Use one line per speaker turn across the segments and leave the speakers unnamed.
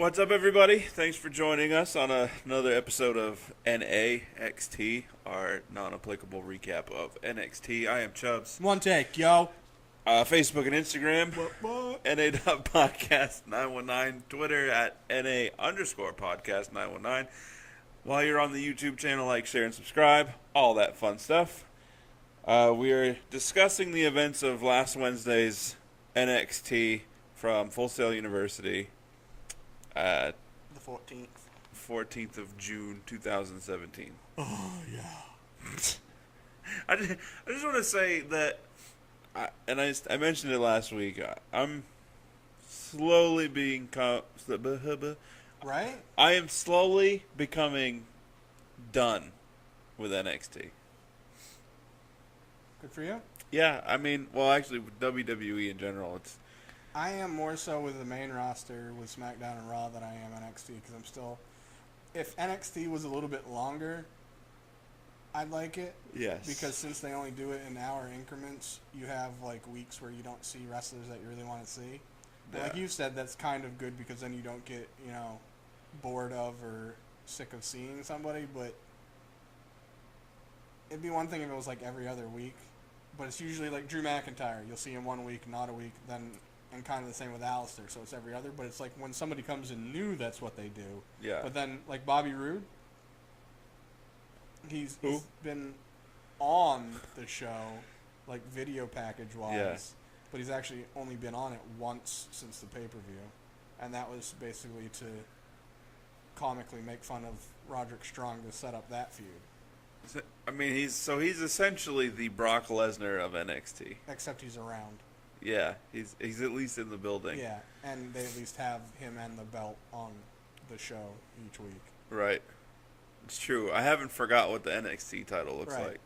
What's up, everybody? Thanks for joining us on another episode of NAXT, our non-applicable recap of NXT. I am Chubbs.
One take, yo.
Facebook and Instagram, NA.podcast919, Twitter at NA_podcast919. While you're on the YouTube channel, like, share, and subscribe. All that fun stuff. We are discussing the events of last Wednesday's NXT from Full Sail University.
The 14th.
14th of June, 2017.
Oh, yeah.
I just want to say that, I mentioned it last week, I'm slowly being...
Right?
I am slowly becoming done with NXT.
Good for you.
Yeah, I mean, well, actually, with WWE in general, it's...
I am more so with the main roster with SmackDown and Raw than I am NXT because I'm still... If NXT was a little bit longer, I'd like it.
Yes.
Because since they only do it in hour increments, you have like weeks where you don't see wrestlers that you really want to see. Yeah. Like you said, that's kind of good because then you don't get, bored of or sick of seeing somebody, but it'd be one thing if it was like every other week. But it's usually like Drew McIntyre. You'll see him 1 week, not a week, then... And kind of the same with Alistair, so it's every other. But it's like when somebody comes in new, that's what they do.
Yeah.
But then, like Bobby Roode, he's been on the show, like video package-wise. Yeah. But he's actually only been on it once since the pay-per-view. And that was basically to comically make fun of Roderick Strong to set up that feud.
I mean, he's essentially the Brock Lesnar of NXT.
Except he's around.
Yeah, he's at least in the building.
Yeah, and they at least have him and the belt on the show each week.
Right. It's true. I haven't forgot what the NXT title looks like.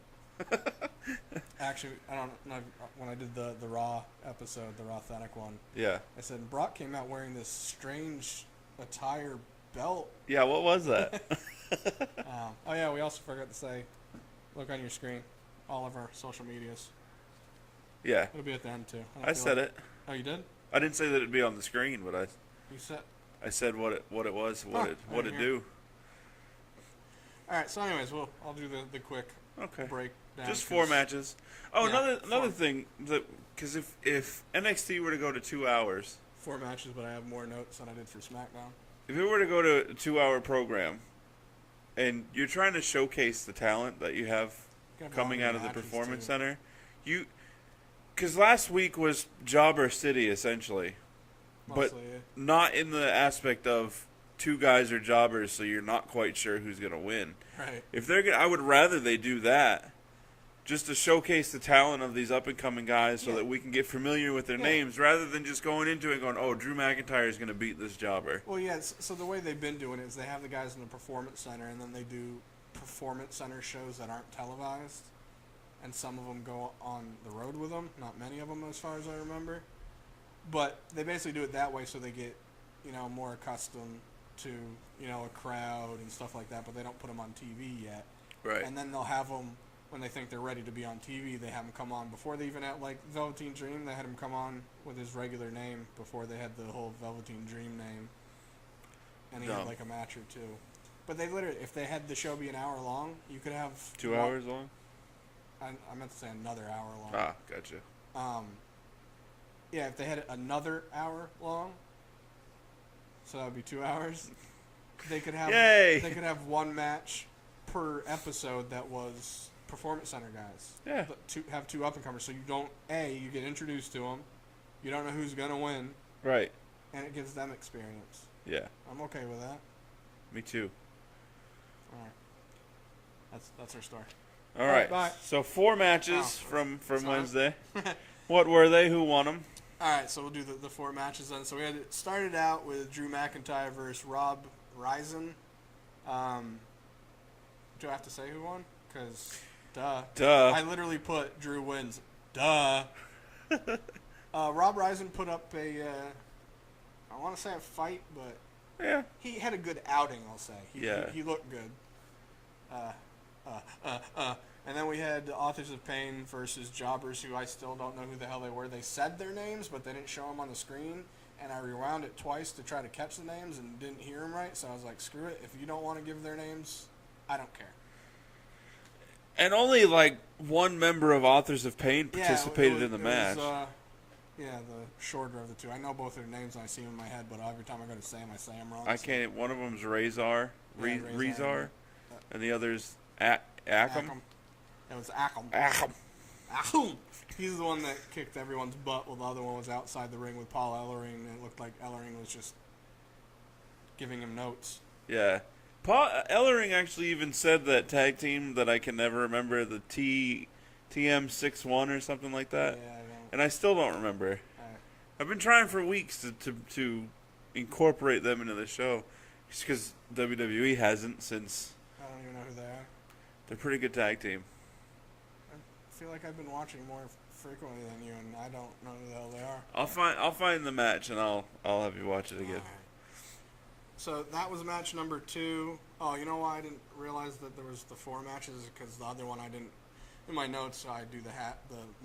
Actually, I don't know. When I did the Raw episode, the Raw Authentic one,
yeah,
I said Brock came out wearing this strange attire belt.
Yeah, what was that?
Oh, yeah, we also forgot to say, look on your screen, all of our social medias.
Yeah.
It'll be at the end, too.
I said it.
Oh, you did?
I didn't say that it'd be on the screen, but
You said...
I said what it was, what it do.
All right, so anyways, I'll do the quick breakdown.
Just 4 matches. Oh, yeah, another thing, because if NXT were to go to 2 hours...
4 matches, but I have more notes than I did for SmackDown.
If it were to go to a 2-hour program, and you're trying to showcase the talent that you have coming out of the Performance Center, because last week was Jobber City, essentially.
Mostly,
but not in the aspect of 2 guys are jobbers, so you're not quite sure who's going to win.
Right.
If they're I would rather they do that, just to showcase the talent of these up-and-coming guys so that we can get familiar with their names, rather than just going into it and going, oh, Drew McIntyre is going to beat this jobber.
Well, yeah, so the way they've been doing it is they have the guys in the Performance Center, and then they do Performance Center shows that aren't televised. And some of them go on the road with them. Not many of them, as far as I remember. But they basically do it that way so they get, more accustomed to, a crowd and stuff like that. But they don't put them on TV yet.
Right.
And then they'll have them, when they think they're ready to be on TV, they have them come on. Before they even had, like, Velveteen Dream, they had him come on with his regular name before they had the whole Velveteen Dream name. And he had, like, a match or two. But they literally, if they had the show be an hour long, you could have...
2 hours long?
I meant to say another hour long.
Ah, gotcha.
Yeah, if they had it another hour long, so that would be 2 hours. They could have
Yay!
They could have 1 match per episode that was Performance Center guys.
Yeah.
Have 2 up and comers, so you get introduced to them, you don't know who's gonna win.
Right.
And it gives them experience.
Yeah.
I'm okay with that.
Me too.
All right. That's our story.
All right.
Bye.
So 4 matches from Wednesday. What were they? Who won them?
All right, so we'll do the 4 matches then. So we had it started out with Drew McIntyre versus Rob Risen. Do I have to say who won? Because, duh. I literally put Drew wins. Duh. Rob Risen put up I want to say a fight, but
yeah,
he had a good outing, I'll say. He looked good. And then we had Authors of Pain versus Jobbers, who I still don't know who the hell they were. They said their names, but they didn't show them on the screen. and I rewound it twice to try to catch the names and didn't hear them right. So I was like, screw it. If you don't want to give their names, I don't care.
And only like one member of Authors of Pain participated in the match.
Yeah, the shorter of the two. I know both their names and I see them in my head, but every time I go to say them wrong.
I can't. One of them's Razor, Rezar, and the other's Ackham.
It was Ackham.
Ackham.
He's the one that kicked everyone's butt, while the other one was outside the ring with Paul Ellering, and it looked like Ellering was just giving him notes.
Yeah. Paul Ellering actually even said that tag team that I can never remember, the TM61 or something like that.
Yeah,
and I still don't remember. I've been trying for weeks to incorporate them into the show, just because WWE hasn't since.
I don't even know who they are.
They're a pretty good tag team.
I feel like I've been watching more frequently than you, and I don't know who the hell they are.
I'll find the match and I'll have you watch it again.
Right. So that was match number 2. Oh, you know why I didn't realize that there was the 4 matches? Because the other one I didn't. In my notes, I do the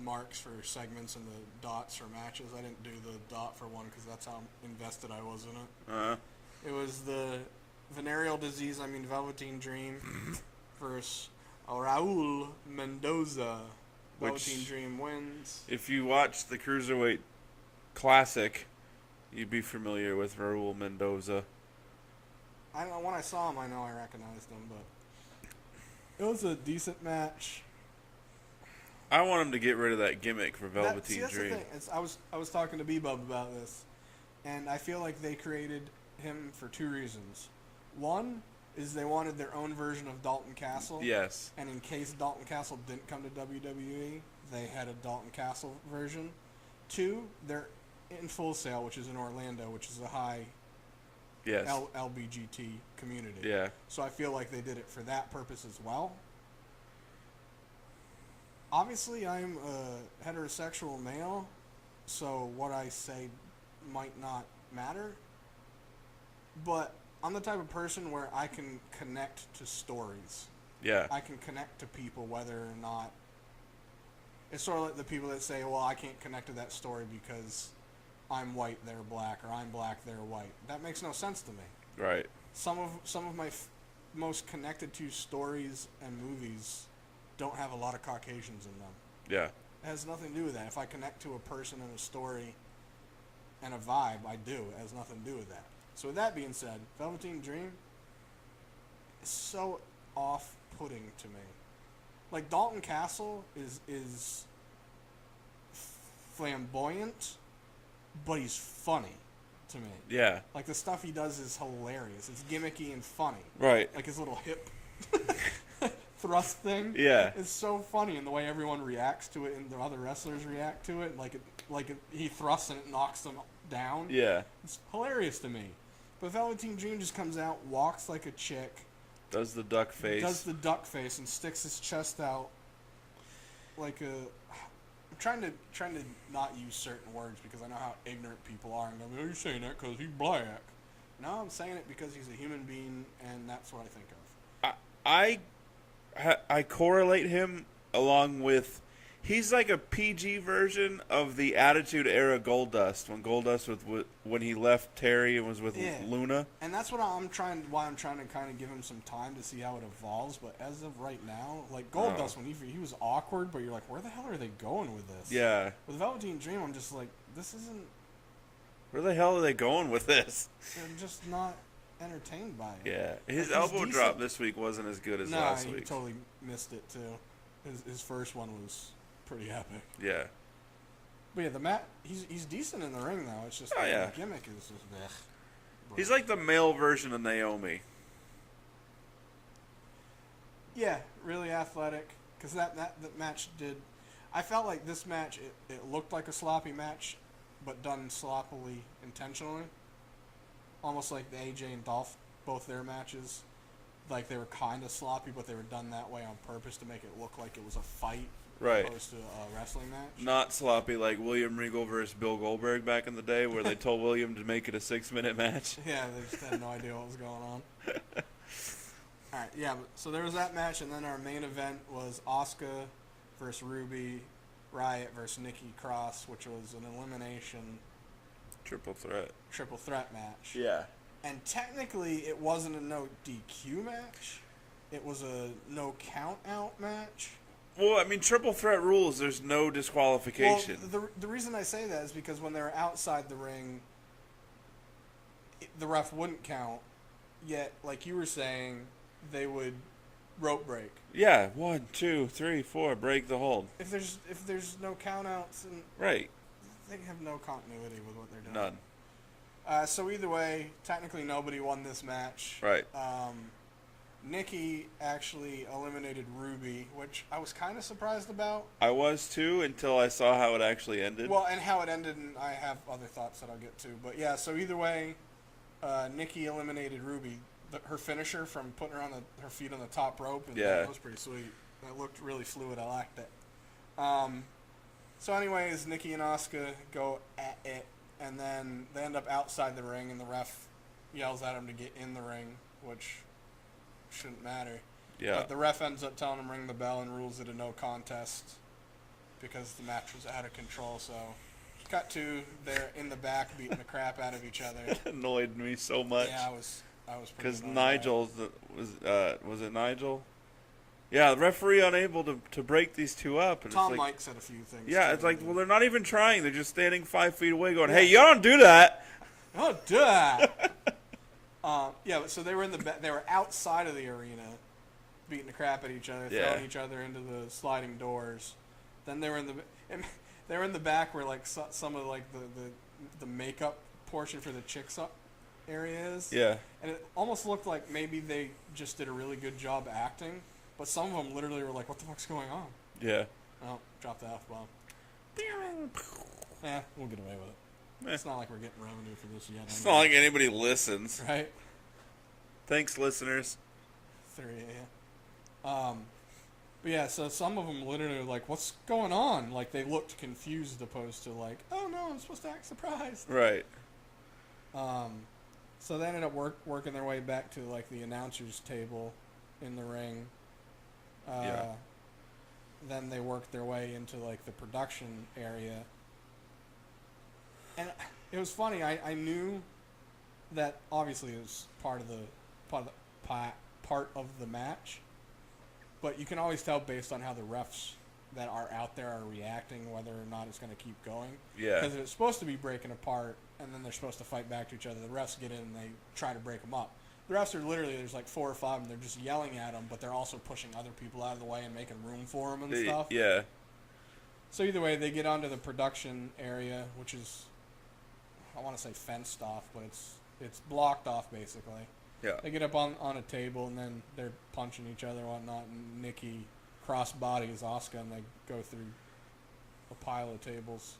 marks for segments and the dots for matches. I didn't do the dot for one because that's how invested I was in it. It was the venereal disease. Velveteen Dream versus Raul Mendoza. Velveteen Dream wins.
If you watch the Cruiserweight Classic, you'd be familiar with Raul Mendoza.
I know when I saw him, I know I recognized him, but it was a decent match.
I want him to get rid of that gimmick for Velveteen
that's
Dream.
The thing. I was talking to Bebop about this, and I feel like they created him for 2 reasons. One is they wanted their own version of Dalton Castle.
Yes.
And in case Dalton Castle didn't come to WWE, they had a Dalton Castle version. 2, they're in Full Sail, which is in Orlando, which is a high LBGT community.
Yeah.
So I feel like they did it for that purpose as well. Obviously, I'm a heterosexual male, so what I say might not matter. But I'm the type of person where I can connect to stories.
Yeah.
I can connect to people whether or not... It's sort of like the people that say, well, I can't connect to that story because I'm white, they're black, or I'm black, they're white. That makes no sense to me.
Right.
Some of my most connected to stories and movies don't have a lot of Caucasians in them.
Yeah.
It has nothing to do with that. If I connect to a person and a story and a vibe, I do. It has nothing to do with that. So with that being said, Velveteen Dream is so off-putting to me. Like, Dalton Castle is flamboyant, but he's funny to me.
Yeah.
Like, the stuff he does is hilarious. It's gimmicky and funny.
Right.
Like his little hip thrust thing.
Yeah.
It's so funny, and the way everyone reacts to it and the other wrestlers react to it. He thrusts and it knocks them down.
Yeah.
It's hilarious to me. But Velveteen Dream just comes out, walks like a chick.
Does the duck face.
And sticks his chest out like a... I'm trying to not use certain words because I know how ignorant people are. And go, oh, you're saying that because he's black. No, I'm saying it because he's a human being, and that's what I think of.
I correlate him along with... He's like a PG version of the Attitude Era Goldust. When Goldust when he left Terry and was with Luna.
And that's what I'm trying to kind of give him some time to see how it evolves. But as of right now, like Goldust, when he was awkward, but you're like, where the hell are they going with this?
Yeah.
With Velveteen Dream, I'm just like, this isn't...
Where the hell are they going with this?
I'm just not entertained by it.
Yeah. His elbow drop this week wasn't as good as last week.
No, you totally missed it, too. His first one was pretty epic.
Yeah.
But yeah, he's decent in the ring, though. It's just the gimmick is just...
He's like the male version of Naomi.
Yeah, really athletic. Because that match did... I felt like this match, it looked like a sloppy match, but done sloppily intentionally. Almost like the AJ and Dolph, both their matches. Like, they were kind of sloppy, but they were done that way on purpose to make it look like it was a fight.
Right.
Opposed to a wrestling match.
Not sloppy like William Regal versus Bill Goldberg back in the day where they told William to make it a 6-minute match.
Yeah, they just had no idea what was going on. Alright, yeah, so there was that match, and then our main event was Asuka versus Ruby Riott versus Nikki Cross, which was an elimination
triple threat.
Triple threat match.
Yeah.
And technically, it wasn't a no DQ match. It was a no count out match.
Well, I mean, triple threat rules, there's no disqualification.
Well, the reason I say that is because when they were outside the ring, the ref wouldn't count. Yet, like you were saying, they would rope break.
Yeah, 1, 2, 3, 4, break the hold.
If there's no count outs, and
right,
they have no continuity with what they're doing.
None.
So either way, technically nobody won this match.
Right.
Nikki actually eliminated Ruby, which I was kind of surprised about.
I was too, until I saw how it actually ended.
Well, and how it ended, and I have other thoughts that I'll get to. But yeah, so either way, Nikki eliminated Ruby. Her finisher from putting her on her feet on the top rope, and that was pretty sweet. That looked really fluid. I liked it. So anyways, Nikki and Asuka go at it, and then they end up outside the ring, and the ref yells at them to get in the ring, which shouldn't matter.
Yeah.
But the ref ends up telling them ring the bell and rules it a no contest because the match was out of control. So cut to they're in the back beating the crap out of each other.
It annoyed me so much.
Yeah, I was
because Nigel was it Nigel? Yeah, the referee unable to break these two up. And
Tom
it's
Mike said a few things.
Yeah,
too,
it's like,
dude.
well, they're not even trying. They're just standing 5 feet away, going, "Hey, you don't do that."
Don't do that. Yeah, so they were they were outside of the arena, beating the crap at each other, throwing each other into the sliding doors. Then they were in the back where like some of like the makeup portion for the chicks area is.
Yeah.
And it almost looked like maybe they just did a really good job acting, but some of them literally were like, "What the fuck's going on?"
Yeah.
Oh, drop the F-bomb. We'll get away with it. It's not like we're getting revenue for this yet.
It's not like anybody listens.
Right?
Thanks, listeners.
3 a.m. But yeah, so some of them literally were like, "What's going on?" Like, they looked confused opposed to like, "Oh no, I'm supposed to act surprised."
Right.
So they ended up working their way back to like the announcer's table in the ring. Then they worked their way into like the production area. And it was funny. I knew that obviously it was part of the match, but you can always tell based on how the refs that are out there are reacting whether or not it's going to keep going.
Yeah.
Because it's supposed to be breaking apart, and then they're supposed to fight back to each other. The refs get in and they try to break them up. The refs are literally, there's like 4 or 5 and they're just yelling at them, but they're also pushing other people out of the way and making room for them and stuff.
Yeah.
So either way, they get onto the production area, which is, I want to say fenced off, but it's blocked off basically.
Yeah.
They get up on a table and then they're punching each other and whatnot, and Nikki cross bodies Asuka and they go through a pile of tables,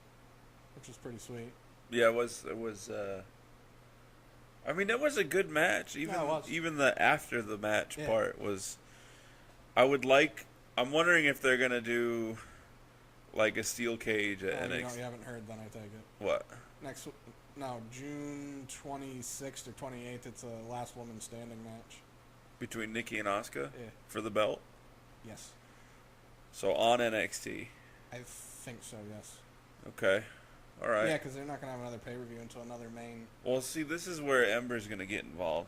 which is pretty sweet.
Yeah, it was I mean, it was a good match. Even the after the match part was. I'm wondering if they're gonna do like a steel cage at NXT.
You haven't heard, then I take it.
What?
June 26th or 28th. It's a last woman standing match
Between Nikki and Asuka?
Yeah.
For the belt?
Yes.
So on NXT.
I think so. Yes.
Okay. All right.
Yeah, because they're not gonna have another pay-per-view until another main.
Well, see, this is where Ember's gonna get involved.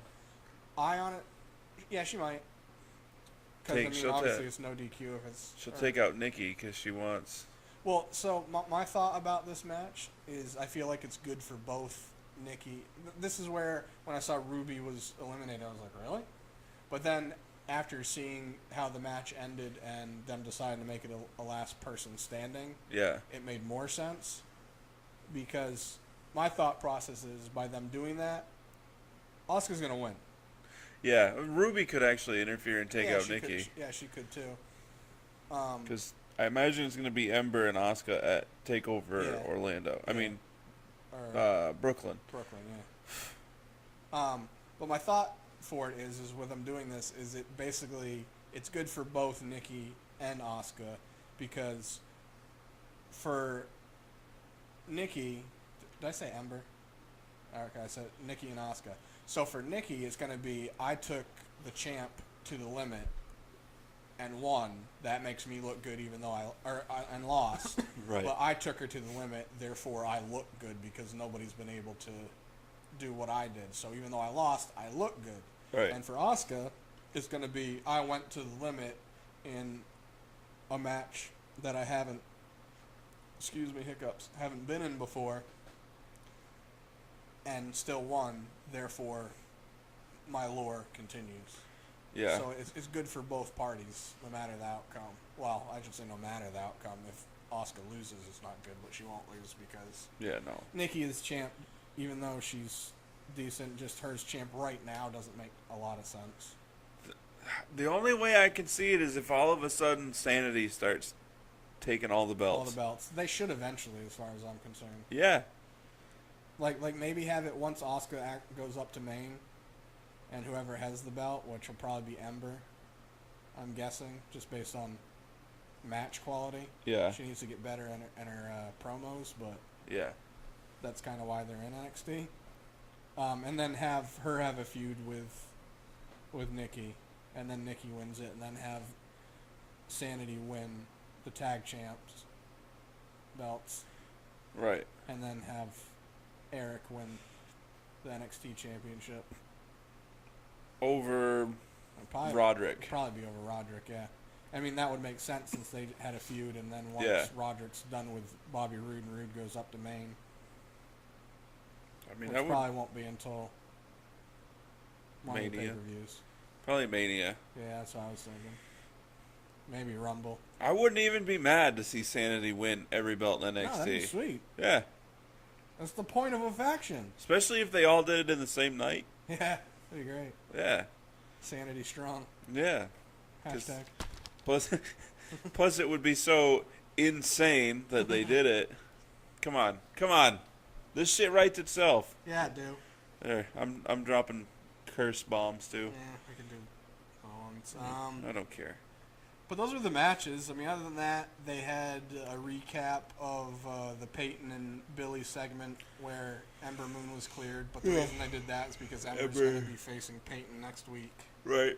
Eye on it. Yeah, she might. Because obviously it's no DQ if it's.
She'll take out Nikki because she wants.
Well, so my thought about this match is I feel like it's good for both Nikki. This is where when I saw Ruby was eliminated, I was like, really? But then after seeing how the match ended and them deciding to make it a last person standing, it made more sense. Because my thought process is by them doing that, Asuka's going to win.
Yeah, Ruby could actually interfere and take out Nikki.
She could too.
Because I imagine it's going to be Ember and Asuka at TakeOver Orlando. I mean, Brooklyn.
Brooklyn, yeah. But my thought for it is with them doing this, is it basically, it's good for both Nikki and Asuka, because for Nikki, did I say Ember? Okay, I said Nikki and Asuka. So for Nikki, it's going to be, I took the champ to the limit, and won, that makes me look good even though and lost.
Right.
But I took her to the limit, therefore I look good because nobody's been able to do what I did. So even though I lost, I look good.
Right.
And for Asuka, it's going to be I went to the limit in a match that I haven't, haven't been in before and still won, therefore my lore continues.
Yeah.
So it's good for both parties, no matter the outcome. Well, I should say no matter the outcome. If Asuka loses, it's not good, but she won't lose because
No.
Nikki is champ, even though she's decent. Just her as champ right now doesn't make a lot of sense.
The only way I can see it is if all of a sudden Sanity starts taking all the belts.
All the belts. They should eventually, as far as I'm concerned.
Yeah.
Like maybe have it once Asuka goes up to main, and whoever has the belt, which will probably be Ember, I'm guessing, just based on match quality.
Yeah.
She needs to get better in her promos, but
Yeah.
that's kind of why they're in NXT. And then have her have a feud with Nikki, and then Nikki wins it, and then have Sanity win the tag champs belts,
Right.
and then have Eric win the NXT championship.
Over Roderick.
Probably be over Roderick, yeah. I mean, that would make sense since they had a feud, and then once
Yeah.
Roderick's done with Bobby Roode and Roode goes up to main,
I mean,
which
that would
probably won't be until one of the
Mania.
pay-per-views.
probably Mania.
Yeah, that's what I was thinking. Maybe Rumble.
I wouldn't even be mad to see Sanity win every belt in
No,
NXT.
that'd be sweet.
Yeah.
That's the point of a faction.
Especially if they all did it in the same night.
Yeah, that'd be great.
Yeah.
Sanity strong.
Yeah. 'Cause-
Hashtag.
Plus, it would be so insane that they did it. Come on. This shit writes itself.
Yeah, do.
There, I'm dropping curse bombs too.
Yeah, we can do bombs.
I don't care.
But those were the matches. I mean, other than that, they had a recap of the Peyton and Billy segment where Ember Moon was cleared. But the reason they did that is because Ember's going to be facing Peyton next week.
Right.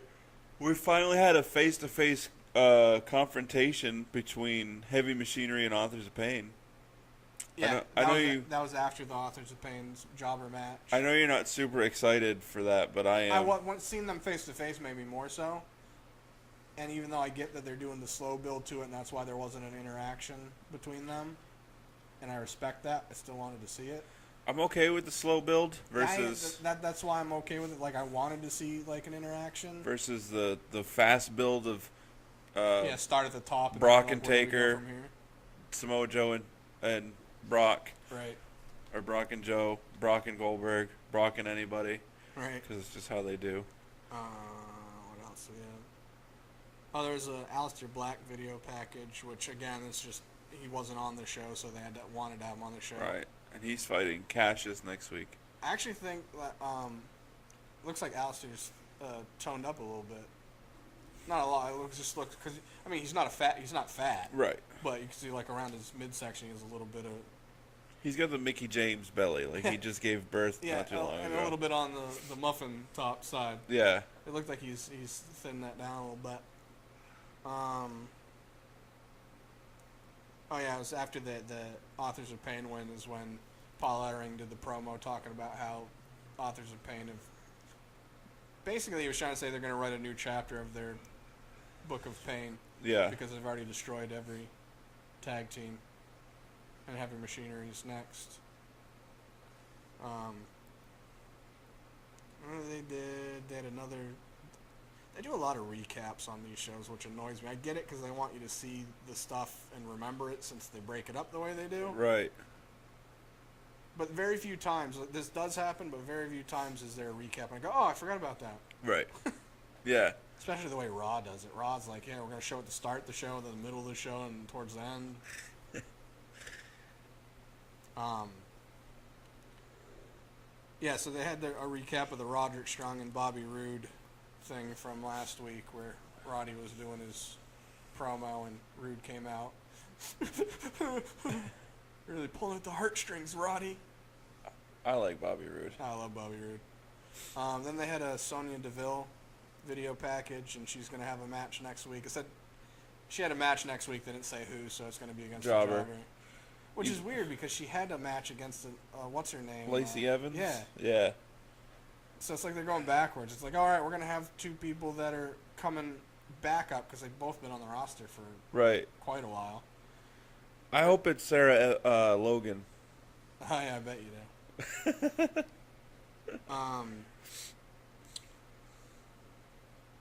We finally had a face-to-face confrontation between Heavy Machinery and Authors of Pain.
Yeah,
I know
that was after the Authors of Pain's jobber match.
I know you're not super excited for that, but I am.
Seeing them face-to-face made me more so. And even though I get that they're doing the slow build to it, and that's why there wasn't an interaction between them, and I respect that, I still wanted to see it.
I'm okay with the slow build versus
That's why I'm okay with it. Like, I wanted to see like an interaction
versus the fast build of
start at the top. And
Brock
then,
and
where do we go
Taker,
from here?
Samoa Joe and Brock,
Right.
or Brock and Joe, Brock and Goldberg, Brock and anybody,
Right.
because it's just how they do.
What else do we have? Oh, there's a Aleister Black video package, which again, it's just he wasn't on the show, so they wanted to have him on the show.
Right, and he's fighting Cassius next week.
I actually think that looks like Aleister's toned up a little bit. Not a lot. It looks because I mean he's not fat.
Right.
But you can see like around his midsection he has a little bit of.
He's got the Mickey James belly, like he just gave birth
Yeah,
not too long
and
ago.
a little bit on the muffin top side.
Yeah.
It looked like he's thinned that down a little bit. Oh yeah, it was after the Authors of Pain win is when Paul Ellering did the promo talking about how Authors of Pain have. Basically, he was trying to say they're going to write a new chapter of their Book of Pain.
Yeah.
Because they've already destroyed every tag team. And Heavy Machinery's next. They had another. They do a lot of recaps on these shows, which annoys me. I get it because they want you to see the stuff and remember it since they break it up the way they do.
Right.
But very few times, this does happen, but very few times is there a recap. And I go, oh, I forgot about that.
Right. Yeah.
Especially the way Raw does it. Raw's like, yeah, we're going to show it at the start of the show, then the middle of the show, and towards the end. Yeah, so they had a recap of the Roderick Strong and Bobby Roode thing from last week where Roddy was doing his promo and Roode came out. Really pulling at the heartstrings, Roddy.
I like Bobby Roode.
I love Bobby Roode. Then they had a Sonya Deville video package, and she's going to have a match next week. It said She had a match next week. They didn't say who, so it's going to be against
Jobber.
the Jobber. Which is weird because she had a match against what's her name?
Lacey Evans.
Yeah.
Yeah.
So it's like they're going backwards. It's like, all right, we're going to have two people that are coming back up because they've both been on the roster for quite a while.
I hope it's Sarah Logan.
Oh, yeah, I bet you do.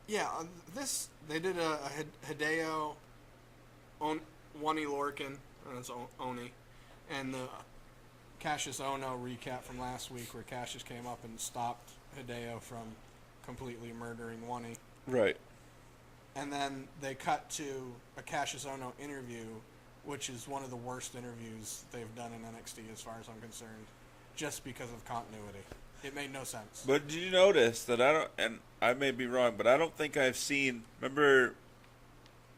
Yeah, they did a Hideo, Wani Lorcan, that's Oni, and the Cassius Ohno recap from last week where Cassius came up and stopped Hideo from completely murdering Wani.
Right.
And then they cut to a Cassius Ohno interview, which is one of the worst interviews they've done in NXT as far as I'm concerned, just because of continuity. It made no sense.
But did you notice that and I may be wrong, but I don't think I've seen, remember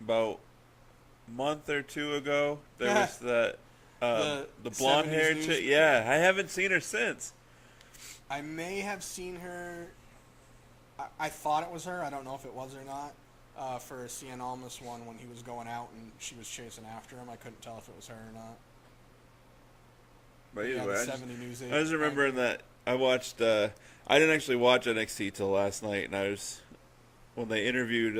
about a month or two ago, there was that, the blonde-haired chick. Yeah, I haven't seen her since.
I may have seen her, I thought it was her, I don't know if it was or not, for a Cien Almas one when he was going out and she was chasing after him. I couldn't tell if it was her or not.
But either way, I
I
was remembering that I watched. I didn't actually watch NXT till last night, and when they interviewed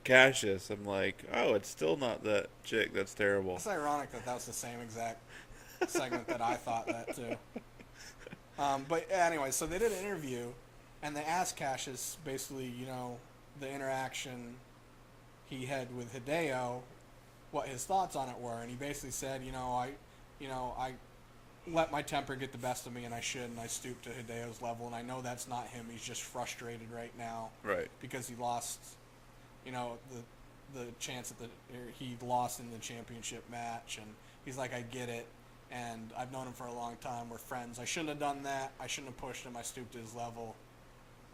Cassius, I'm like, oh, it's still not that chick. That's terrible.
It's ironic that was the same exact segment that I thought that too. But anyway, so they did an interview, and they asked Cassius basically, the interaction he had with Hideo, what his thoughts on it were, and he basically said, I let my temper get the best of me, and I stooped to Hideo's level, and I know that's not him. He's just frustrated right now,
right? Because
he lost, the chance he lost in the championship match, and he's like, I get it, and I've known him for a long time. We're friends. I shouldn't have done that. I shouldn't have pushed him. I stooped to his level.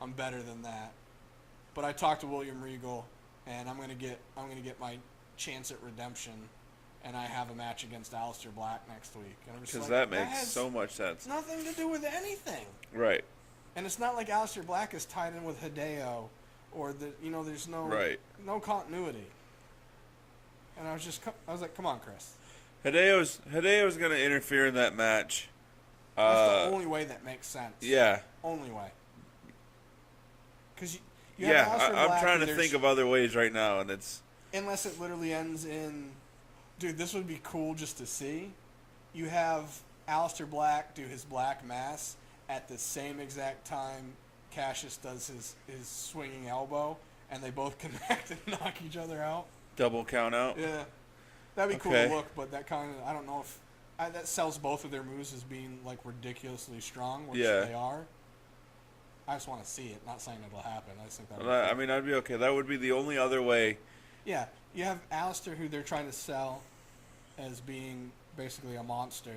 I'm better than that. But I talked to William Regal, and I'm gonna get my chance at redemption. And I have a match against Aleister Black next week.
Because that makes so much sense.
Nothing to do with anything.
Right.
And it's not like Aleister Black is tied in with Hideo, or there's no continuity. And I was like, come on, Chris.
Hideo's gonna interfere in that match.
That's the only way that makes sense.
Yeah.
Only way. Because
I'm trying to think of other ways right now, and it's
unless it literally ends in. Dude, this would be cool just to see. You have Aleister Black do his Black Mass at the same exact time Cassius does his swinging elbow, and they both connect and knock each other out.
Double count out?
Yeah. That'd be cool to look, but that kind of, I don't know if, that sells both of their moves as being, like, ridiculously strong, which they are. I just want to see it, not saying it'll happen. I just think that would be cool.
I mean, I'd be okay. That would be the only other way.
Yeah. You have Aleister, who they're trying to sell as being basically a monster,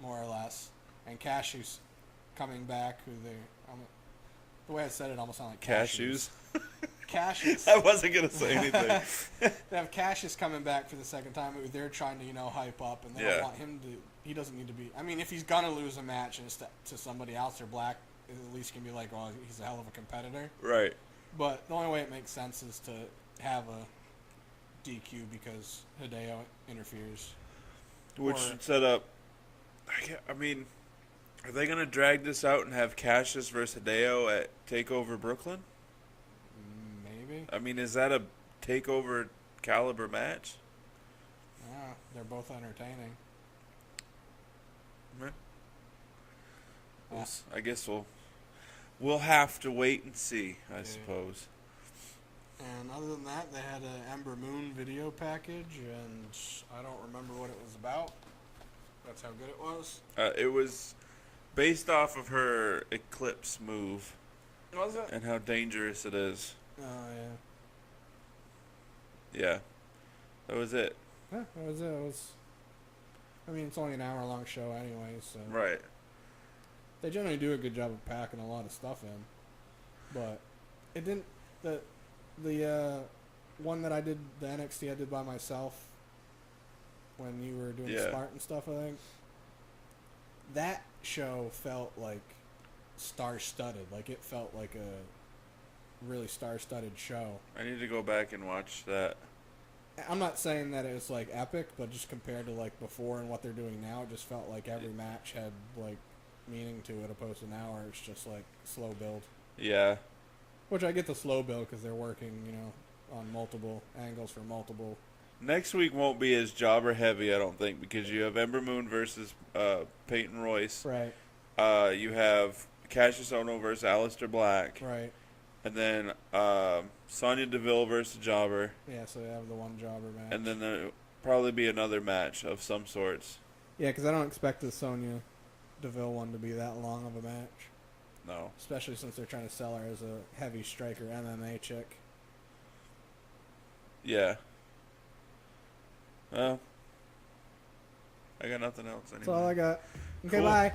more or less, and Cassius coming back, the way I said it almost sounded like
Cashews.
Cassius.
I wasn't gonna say anything.
They have Cassius coming back for the second time, who they're trying to hype up, and they don't want him to. He doesn't need to be. I mean, if he's gonna lose a match and it's to somebody else, or Black, at least can be like, oh, he's a hell of a competitor.
Right.
But the only way it makes sense is to have a DQ because Hideo interferes.
Which should set up. I mean, are they going to drag this out and have Cassius versus Hideo at TakeOver Brooklyn?
Maybe.
I mean, is that a TakeOver caliber match?
Yeah, they're both entertaining.
Yeah. I guess we'll have to wait and see, I suppose.
And other than that, they had an Ember Moon video package, and I don't remember what it was about. That's how good it was.
It was based off of her Eclipse move.
Was it?
And how dangerous it is.
Oh, yeah.
Yeah. That was it.
Yeah, that was it. I mean, it's only an hour-long show anyway, so...
Right.
They generally do a good job of packing a lot of stuff in. But it didn't... The one that I did, the NXT I did by myself when you were doing the Spartan stuff, I think, that show felt like star-studded. Like, it felt like a really star-studded show.
I need to go back and watch that.
I'm not saying that it was like epic, but just compared to like before and what they're doing now, it just felt like every match had like meaning to it, opposed to now where it's just like slow build.
Yeah.
Which I get the slow build because they're working, you know, on multiple angles for multiple.
Next week won't be as jobber heavy, I don't think, because you have Ember Moon versus Peyton Royce.
Right.
You have Cassius Ohno versus Aleister Black.
Right.
And then Sonya Deville versus Jobber.
Yeah, so they have the one jobber match.
And then there'll probably be another match of some sorts.
Yeah, because I don't expect the Sonya Deville one to be that long of a match.
No.
Especially since they're trying to sell her as a heavy striker MMA chick.
Yeah. Well, I got nothing else anymore.
That's all I got. Okay,
Cool.
bye.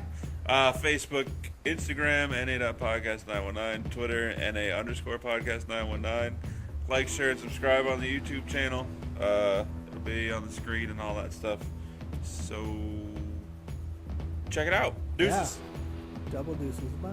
Facebook, Instagram, NA.podcast919, Twitter, NA_podcast919. Like, share, and subscribe on the YouTube channel. It'll be on the screen and all that stuff. So, check it out. Deuces.
Yeah. Double deuces. Bye.